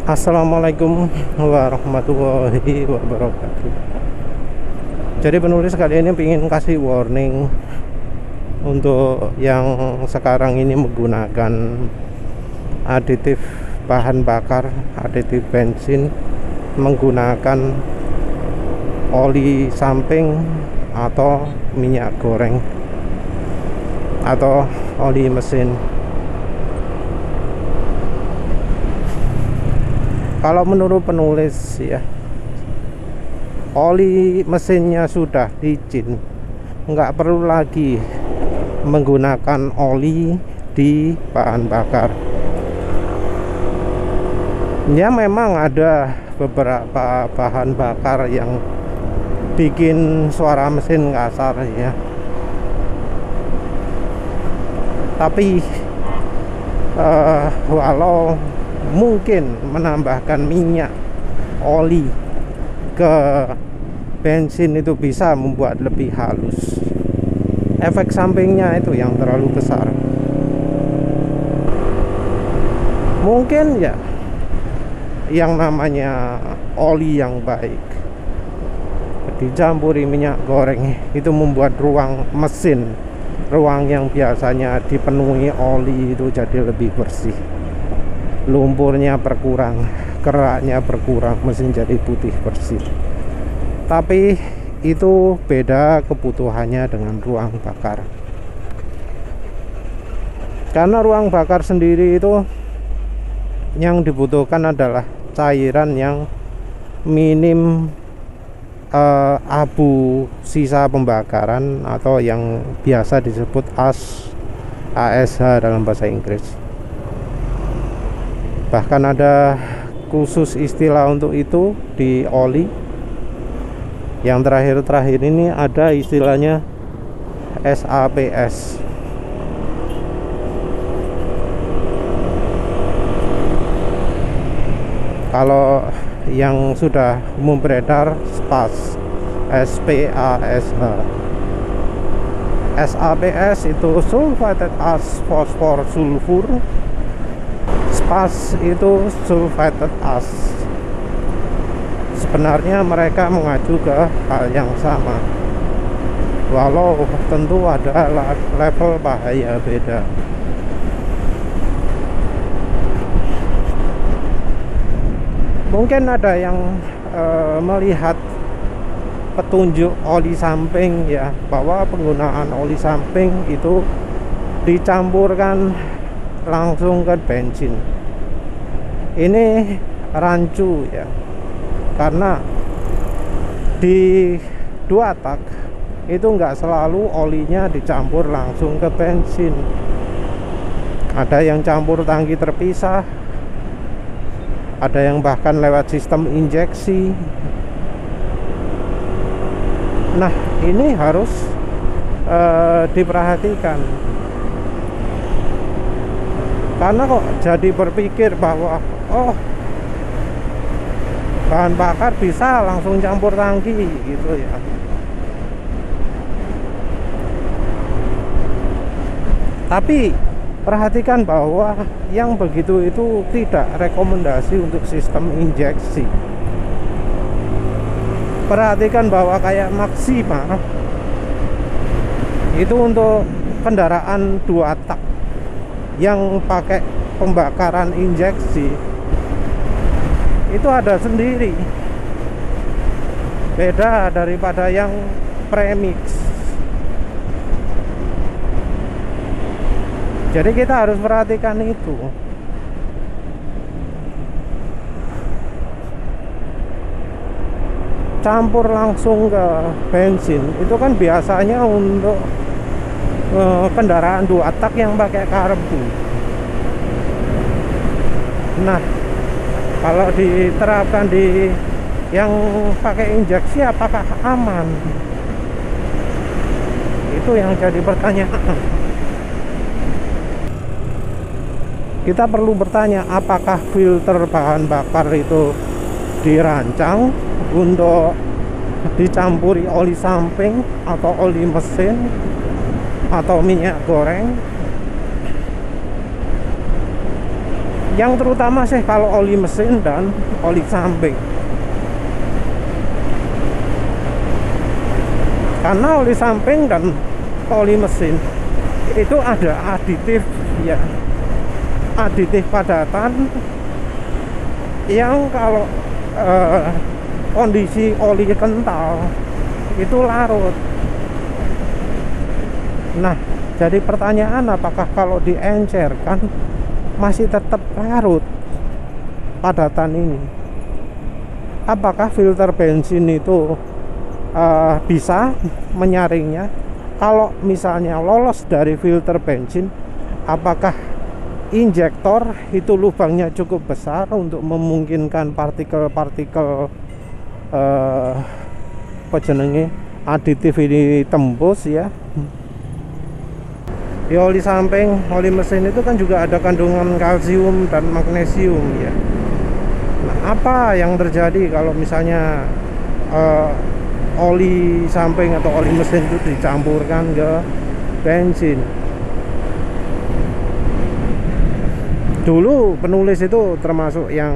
Assalamualaikum warahmatullahi wabarakatuh. Jadi penulis kali ini ingin kasih warning untuk yang sekarang ini menggunakan aditif bahan bakar, aditif bensin, menggunakan oli samping atau minyak goreng atau oli mesin. Kalau menurut penulis ya, oli mesinnya sudah licin, nggak perlu lagi menggunakan oli di bahan bakar. Ya memang ada beberapa bahan bakar yang bikin suara mesin kasar ya, tapi walau mungkin menambahkan minyak oli ke bensin itu bisa membuat lebih halus, efek sampingnya itu yang terlalu besar. Mungkin ya yang namanya oli yang baik dicampuri minyak goreng itu membuat ruang mesin, ruang yang biasanya dipenuhi oli itu jadi lebih bersih, lumpurnya berkurang, keraknya berkurang, mesin jadi putih bersih. Tapi itu beda kebutuhannya dengan ruang bakar. Karena ruang bakar sendiri itu yang dibutuhkan adalah cairan yang minim abu sisa pembakaran atau yang biasa disebut ASH dalam bahasa Inggris. Bahkan ada khusus istilah untuk itu di oli. Yang terakhir ini ada istilahnya SAPS. Kalau yang sudah umum beredar SPAS, SPASH. SAPS itu sulfated ash fosfor sulfur, SPAS itu sulfated ash. Sebenarnya mereka mengacu ke hal yang sama, walau tentu ada level bahaya beda. Mungkin ada yang melihat petunjuk oli samping ya, bahwa penggunaan oli samping itu dicampurkan langsung ke bensin. Ini rancu ya, karena di dua tak itu nggak selalu olinya dicampur langsung ke bensin. Ada yang campur tangki terpisah, ada yang bahkan lewat sistem injeksi. Nah ini harus diperhatikan, karena kok jadi berpikir bahwa oh, bahan bakar bisa langsung campur tangki gitu ya. Tapi perhatikan bahwa yang begitu itu tidak rekomendasi untuk sistem injeksi. Perhatikan bahwa kayak Maxima itu untuk kendaraan dua tak yang pakai pembakaran injeksi itu ada sendiri, beda daripada yang premix. Jadi kita harus perhatikan itu. Campur langsung ke bensin itu kan biasanya untuk kendaraan dua tak yang pakai karbu. Nah kalau diterapkan di yang pakai injeksi, apakah aman? Itu yang jadi pertanyaan. Kita perlu bertanya, apakah filter bahan bakar itu dirancang untuk dicampuri oli samping atau oli mesin atau minyak goreng? yang terutama sih kalau oli mesin dan oli samping. Karena oli samping dan oli mesin itu ada aditif ya, aditif padatan yang kalau kondisi oli kental itu larut. Nah, jadi pertanyaan, apakah kalau diencerkan masih tetap larut padatan ini? Apakah filter bensin itu bisa menyaringnya? Kalau misalnya lolos dari filter bensin, apakah injektor itu lubangnya cukup besar untuk memungkinkan partikel-partikel apa jenenge aditif ini tembus ya? Di oli samping, oli mesin itu kan juga ada kandungan kalsium dan magnesium ya. Nah, apa yang terjadi kalau misalnya oli samping atau oli mesin itu dicampurkan ke bensin? Dulu penulis itu termasuk yang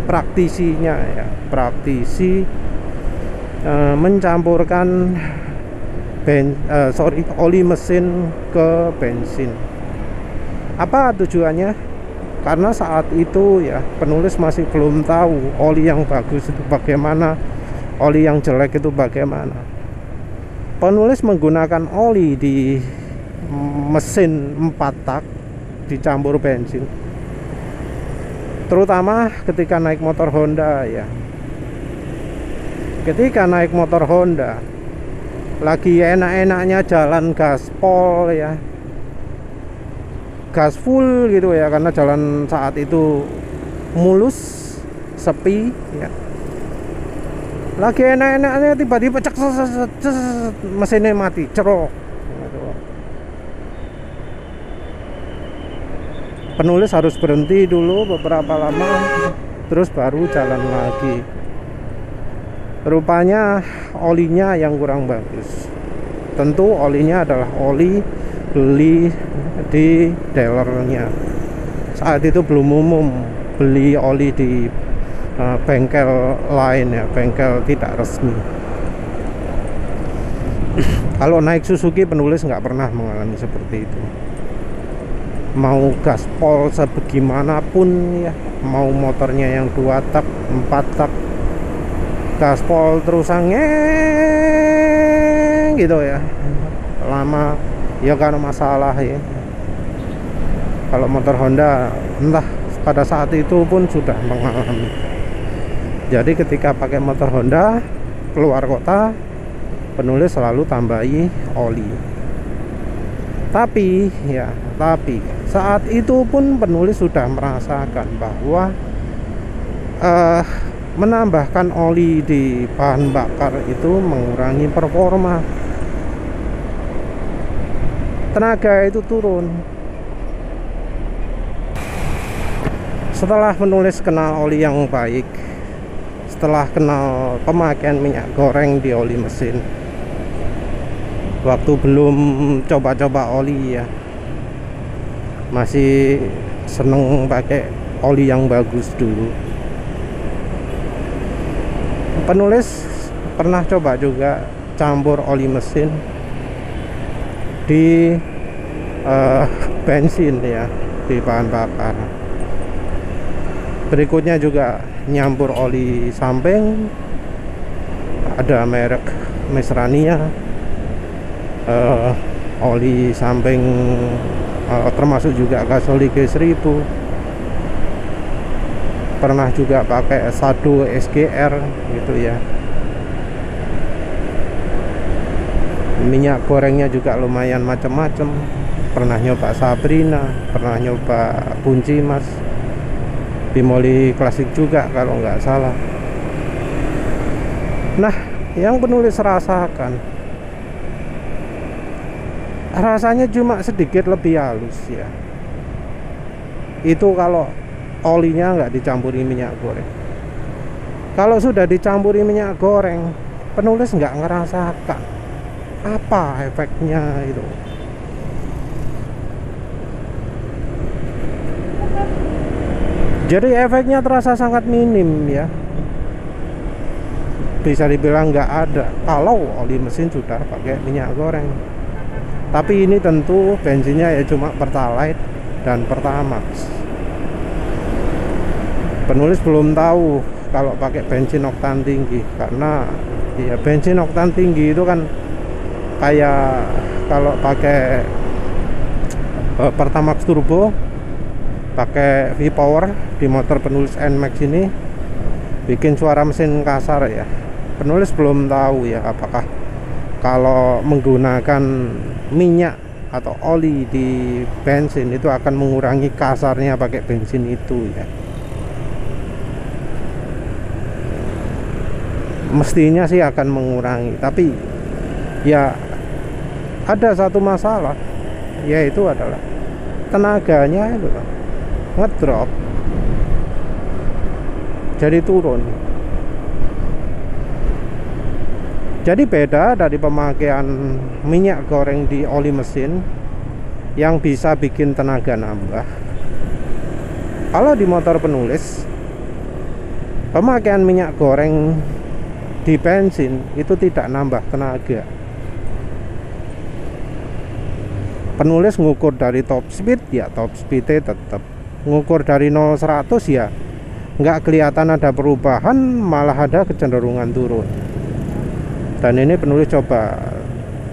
praktisinya ya, praktisi mencampurkan oli mesin ke bensin. Apa tujuannya? Karena saat itu ya penulis masih belum tahu oli yang bagus itu bagaimana, oli yang jelek itu bagaimana. Penulis menggunakan oli di mesin 4 tak dicampur bensin, terutama ketika naik motor Honda ya. Ketika naik motor Honda lagi enak-enaknya jalan gaspol ya, gas full gitu ya, karena jalan saat itu mulus, sepi ya. Lagi enak-enaknya tiba-tiba cek mesinnya mati, cerok. Penulis harus berhenti dulu beberapa lama, terus baru jalan lagi. Rupanya olinya yang kurang bagus. Tentu olinya adalah oli beli di dealernya. Saat itu belum umum beli oli di bengkel lain ya, bengkel tidak resmi. Kalau naik Suzuki, penulis nggak pernah mengalami seperti itu. Mau gaspol sebagaimanapun ya, mau motornya yang 2 tak, 4 tak, gaspol terusan gitu ya, lama ya karena masalah ya. Kalau motor Honda entah pada saat itu pun sudah mengalami. Jadi ketika pakai motor Honda keluar kota, penulis selalu tambahi oli. Tapi saat itu pun penulis sudah merasakan bahwa menambahkan oli di bahan bakar itu mengurangi performa, tenaga itu turun. Setelah penulis kenal oli yang baik, setelah kenal pemakaian minyak goreng di oli mesin, waktu belum coba-coba oli ya, masih seneng pakai oli yang bagus dulu. Penulis pernah coba juga campur oli mesin di bensin ya, di bahan bakar. Berikutnya juga nyampur oli samping, ada merek Mesrania, oli samping termasuk juga gasoli G1000. Pernah juga pakai Sado SGR gitu ya. Minyak gorengnya juga lumayan macam-macam. Pernah nyoba Sabrina, pernah nyoba Bunci Mas, Bimoli klasik juga kalau nggak salah. Nah, yang penulis rasakan, rasanya cuma sedikit lebih halus ya. Itu kalau olinya nggak dicampuri minyak goreng. Kalau sudah dicampuri minyak goreng, penulis nggak ngerasakan apa efeknya itu. Jadi efeknya terasa sangat minim ya, bisa dibilang nggak ada kalau oli mesin sudah pakai minyak goreng. Tapi ini tentu bensinnya ya cuma Pertalite dan Pertamax. Penulis belum tahu kalau pakai bensin oktan tinggi, karena ya bensin oktan tinggi itu kan kayak kalau pakai Pertamax turbo, pakai V-Power di motor penulis NMAX ini bikin suara mesin kasar ya. Penulis belum tahu ya apakah kalau menggunakan minyak atau oli di bensin itu akan mengurangi kasarnya pakai bensin itu ya. Mestinya sih akan mengurangi, tapi ya ada satu masalah, yaitu adalah tenaganya itu ngedrop, jadi turun. Jadi beda dari pemakaian minyak goreng di oli mesin yang bisa bikin tenaga nambah. Kalau di motor penulis, pemakaian minyak goreng di bensin itu tidak nambah tenaga. Penulis ngukur dari top speed, ya top speednya tetap. Ngukur dari 0-100 ya nggak kelihatan ada perubahan, malah ada kecenderungan turun. Dan ini penulis coba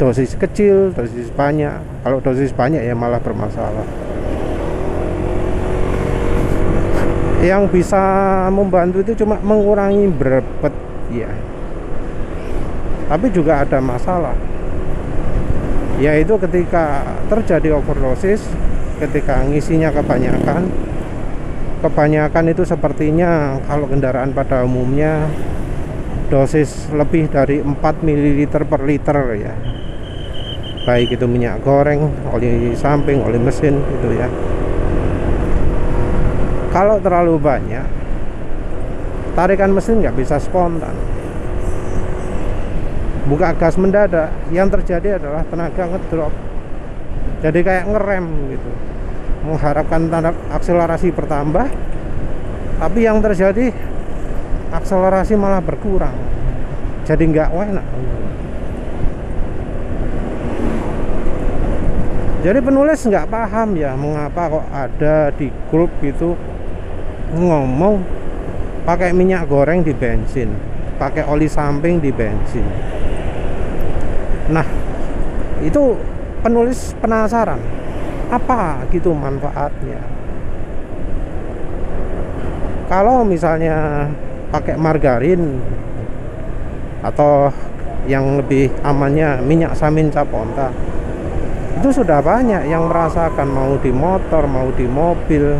dosis kecil, dosis banyak. Kalau dosis banyak ya malah bermasalah. Yang bisa membantu itu cuma mengurangi berbet ya. Tapi juga ada masalah, yaitu ketika terjadi overdosis, ketika ngisinya kebanyakan itu sepertinya kalau kendaraan pada umumnya dosis lebih dari 4 ml per liter ya, baik itu minyak goreng, oli samping, oli mesin gitu ya. Kalau terlalu banyak, tarikan mesin nggak bisa spontan, buka gas mendadak, yang terjadi adalah tenaga ngedrop, jadi kayak ngerem gitu, mengharapkan akselerasi bertambah, tapi yang terjadi akselerasi malah berkurang, jadi nggak enak. Jadi penulis nggak paham ya mengapa kok ada di grup itu ngomong pakai minyak goreng di bensin, pakai oli samping di bensin. Nah, itu penulis penasaran apa gitu manfaatnya. Kalau misalnya pakai margarin atau yang lebih amannya minyak samin Caponta, itu sudah banyak yang merasakan, mau di motor, mau di mobil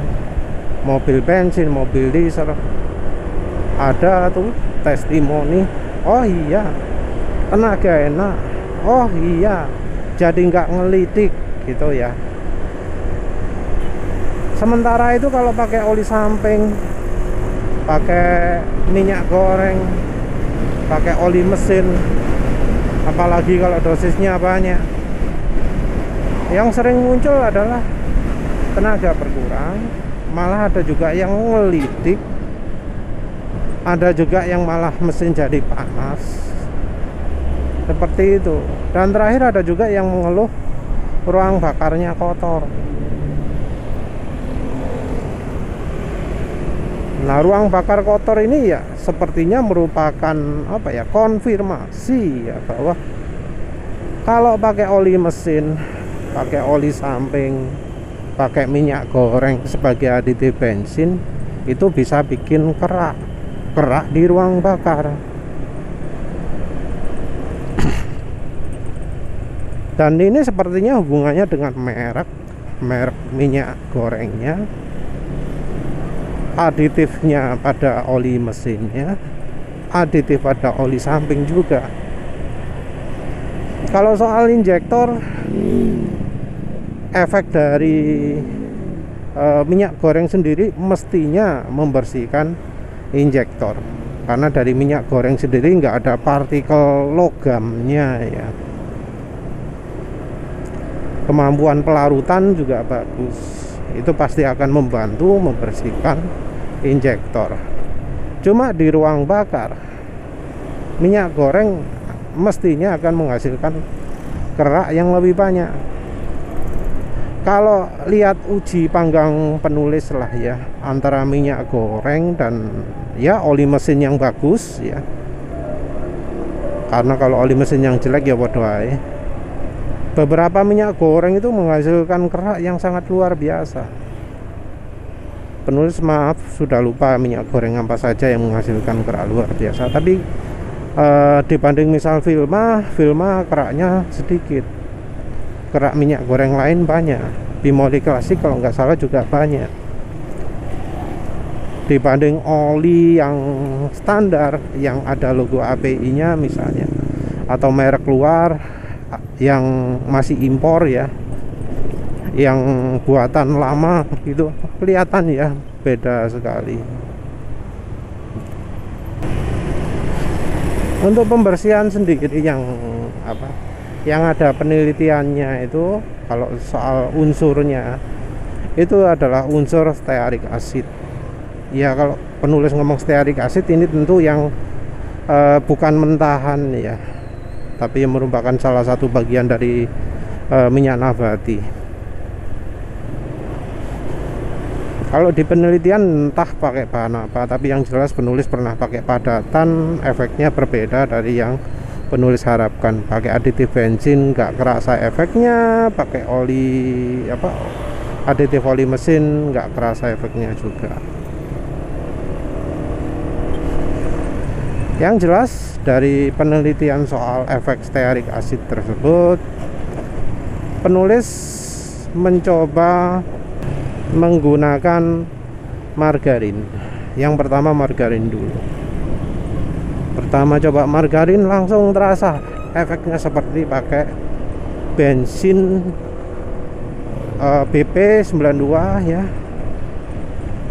bensin, mobil diesel. Ada tuh testimoni, oh iya tenaga enak, oh iya jadi nggak ngelitik gitu ya. Sementara itu kalau pakai oli samping, pakai minyak goreng, pakai oli mesin, apalagi kalau dosisnya banyak, yang sering muncul adalah tenaga berkurang, malah ada juga yang ngelitik, ada juga yang malah mesin jadi panas, seperti itu. Dan terakhir ada juga yang mengeluh ruang bakarnya kotor. Nah, ruang bakar kotor ini ya sepertinya merupakan apa ya, konfirmasi ya bahwa kalau pakai oli mesin, pakai oli samping, pakai minyak goreng sebagai aditif bensin, itu bisa bikin kerak di ruang bakar. Dan ini sepertinya hubungannya dengan merek minyak gorengnya, aditifnya pada oli mesinnya, aditif pada oli samping juga. Kalau soal injektor, efek dari minyak goreng sendiri mestinya membersihkan injektor, karena dari minyak goreng sendiri nggak ada partikel logamnya ya. Kemampuan pelarutan juga bagus, itu pasti akan membantu membersihkan injektor. Cuma di ruang bakar minyak goreng mestinya akan menghasilkan kerak yang lebih banyak. Kalau lihat uji panggang penulis lah ya, antara minyak goreng dan ya oli mesin yang bagus ya. Karena kalau oli mesin yang jelek ya bodoh aja. Beberapa minyak goreng itu menghasilkan kerak yang sangat luar biasa. Penulis maaf sudah lupa minyak goreng apa saja yang menghasilkan kerak luar biasa. Tapi dibanding misal Vilma keraknya sedikit. Kerak minyak goreng lain banyak. Bimoli klasik kalau nggak salah juga banyak. Dibanding oli yang standar yang ada logo API-nya misalnya, atau merek luar yang masih impor ya, yang buatan lama itu kelihatan ya beda sekali. Untuk pembersihan sendiri yang ada penelitiannya itu, kalau soal unsurnya itu adalah unsur stearik acid. Ya kalau penulis ngomong stearik acid ini tentu yang bukan mentahan ya, tapi yang merupakan salah satu bagian dari minyak nabati. Kalau di penelitian entah pakai bahan apa, tapi yang jelas penulis pernah pakai padatan, efeknya berbeda dari yang penulis harapkan. Pakai aditif bensin nggak kerasa efeknya, pakai aditif oli mesin nggak kerasa efeknya juga. Yang jelas dari penelitian soal efek stearik acid tersebut, penulis mencoba menggunakan margarin. Yang pertama margarin dulu. Pertama coba margarin langsung terasa efeknya seperti pakai bensin BP92 ya,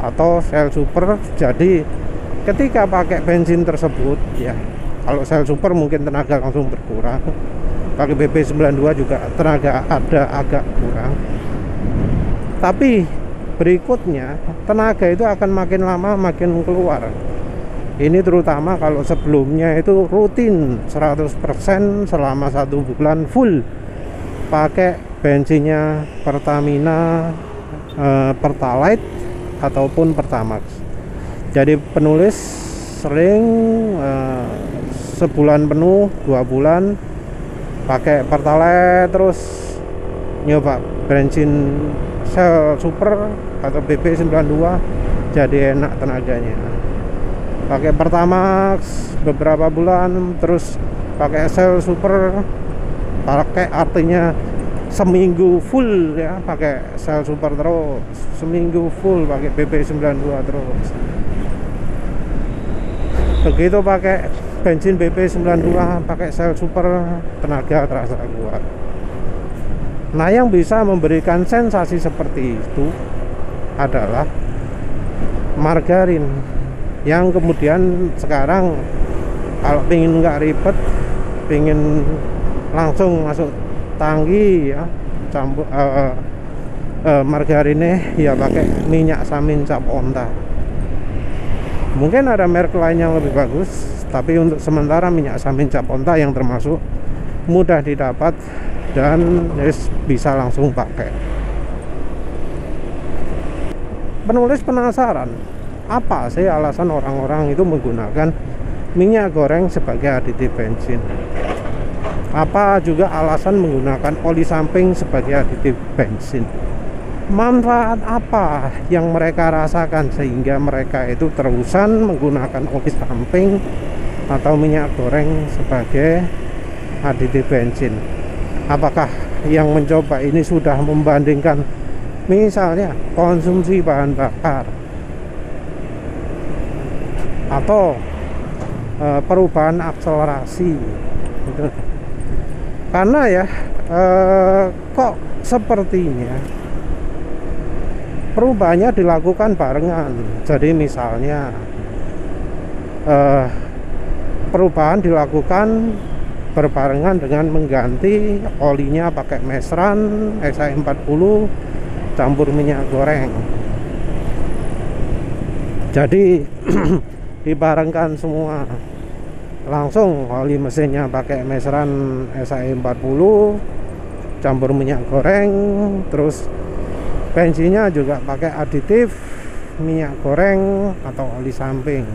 atau Shell Super. Jadi ketika pakai bensin tersebut ya, kalau Shell Super mungkin tenaga langsung berkurang, pakai BP92 juga tenaga ada agak kurang, tapi berikutnya tenaga itu akan makin lama makin keluar. Ini terutama kalau sebelumnya itu rutin 100% selama 1 bulan full pakai bensinnya Pertamina, Pertalite ataupun Pertamax. Jadi penulis sering sebulan penuh, 2 bulan pakai Pertalite, terus nyoba bensin Shell Super atau BP92, jadi enak tenaganya. Pakai Pertamax beberapa bulan, terus pakai Shell Super, pakai artinya seminggu full ya, pakai Shell Super terus, seminggu full pakai BP92 terus. Begitu pakai bensin BP92, pakai Shell Super, tenaga terasa kuat. Nah, yang bisa memberikan sensasi seperti itu adalah margarin, yang kemudian sekarang kalau pingin nggak ribet, pingin langsung masuk tangki ya, campur margarinnya ya pakai minyak samin cap onta. Mungkin ada merek lain yang lebih bagus, tapi untuk sementara minyak samin cap onta yang termasuk mudah didapat dan bisa langsung pakai. Penulis penasaran, apa sih alasan orang-orang itu menggunakan minyak goreng sebagai aditif bensin? Apa juga alasan menggunakan oli samping sebagai aditif bensin? Manfaat apa yang mereka rasakan sehingga mereka itu terusan menggunakan oli samping atau minyak goreng sebagai aditif bensin? Apakah yang mencoba ini sudah membandingkan misalnya konsumsi bahan bakar atau perubahan akselerasi gitu? Karena ya kok sepertinya perubahannya dilakukan barengan. Jadi misalnya perubahan dilakukan berbarengan dengan mengganti olinya pakai Mesran XA40 campur minyak goreng. Jadi dibarengkan semua, langsung oli mesinnya pakai meseran SAE 40 campur minyak goreng, terus bensinnya juga pakai aditif minyak goreng atau oli samping.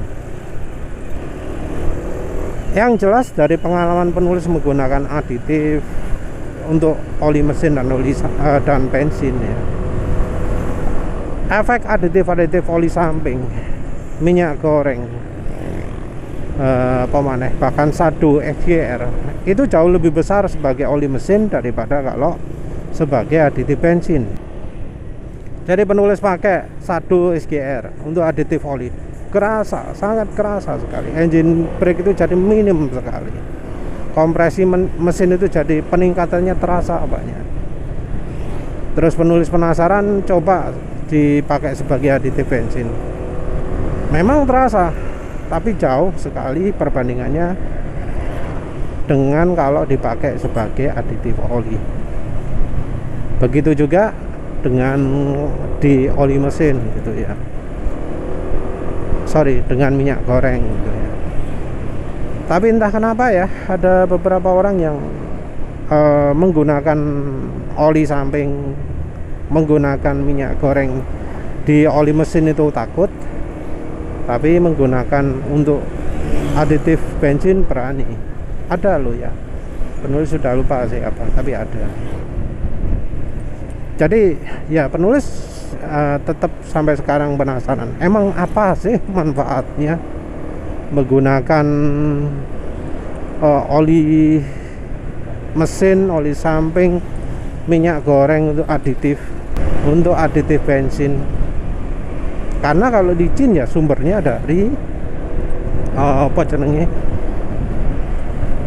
Yang jelas dari pengalaman penulis menggunakan aditif untuk oli mesin dan dan bensin ya, efek aditif oli samping, minyak goreng, bahkan sadu XGR itu jauh lebih besar sebagai oli mesin daripada kalau sebagai aditif bensin. Jadi penulis pakai sadu XGR untuk aditif oli, kerasa, sangat kerasa sekali. Engine brake itu jadi minim sekali. Kompresi mesin itu jadi peningkatannya terasa banyak. Terus penulis penasaran coba dipakai sebagai aditif bensin. Memang terasa, tapi jauh sekali perbandingannya dengan kalau dipakai sebagai aditif oli. Begitu juga dengan di oli mesin gitu ya. Dengan minyak goreng gitu ya. Tapi entah kenapa ya, ada beberapa orang yang menggunakan oli samping, menggunakan minyak goreng di oli mesin itu takut, tapi menggunakan untuk aditif bensin berani. Ada loh ya, penulis sudah lupa sih apa, tapi ada. Jadi ya penulis tetap sampai sekarang penasaran, emang apa sih manfaatnya menggunakan oli mesin, oli samping, minyak goreng untuk aditif bensin. Karena kalau licin ya sumbernya dari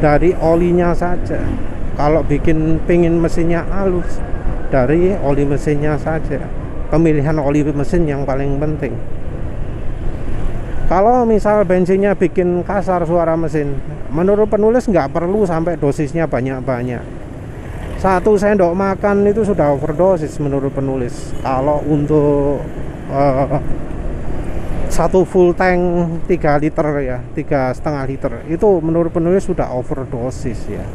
dari olinya saja. Kalau pingin mesinnya halus, dari oli mesinnya saja. Pemilihan oli mesin yang paling penting. Kalau misal bensinnya bikin kasar suara mesin, menurut penulis nggak perlu sampai dosisnya banyak-banyak. 1 sendok makan itu sudah overdosis menurut penulis. Kalau untuk 1 full tank 3 liter ya, 3,5 liter itu menurut penulis sudah overdosis ya.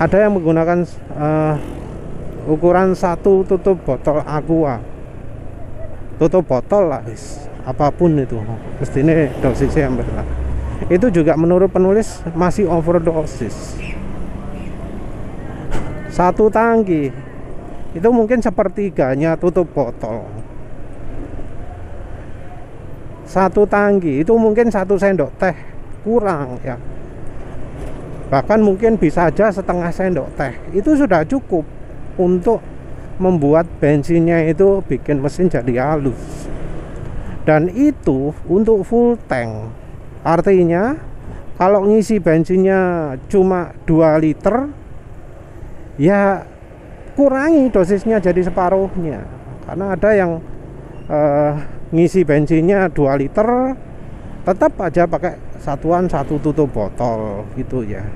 Ada yang menggunakan ukuran 1 tutup botol aqua, tutup botol lah, apapun itu mestinya dosisnya yang benar. Itu juga menurut penulis masih overdosis. 1 tangki itu mungkin sepertiganya tutup botol. 1 tangki itu mungkin 1 sendok teh kurang ya, bahkan mungkin bisa aja setengah sendok teh. Itu sudah cukup untuk membuat bensinnya itu bikin mesin jadi halus. Dan itu untuk full tank. Artinya kalau ngisi bensinnya cuma 2 liter, ya kurangi dosisnya jadi separuhnya. Karena ada yang ngisi bensinnya 2 liter, tetap aja pakai 1 tutup botol gitu ya.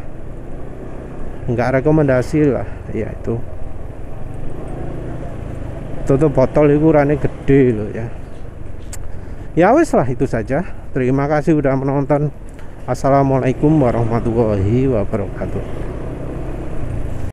Enggak rekomendasi lah ya itu. Tutup botol ukurannya gede loh ya. Ya wes lah, itu saja. Terima kasih udah menonton. Assalamualaikum warahmatullahi wabarakatuh.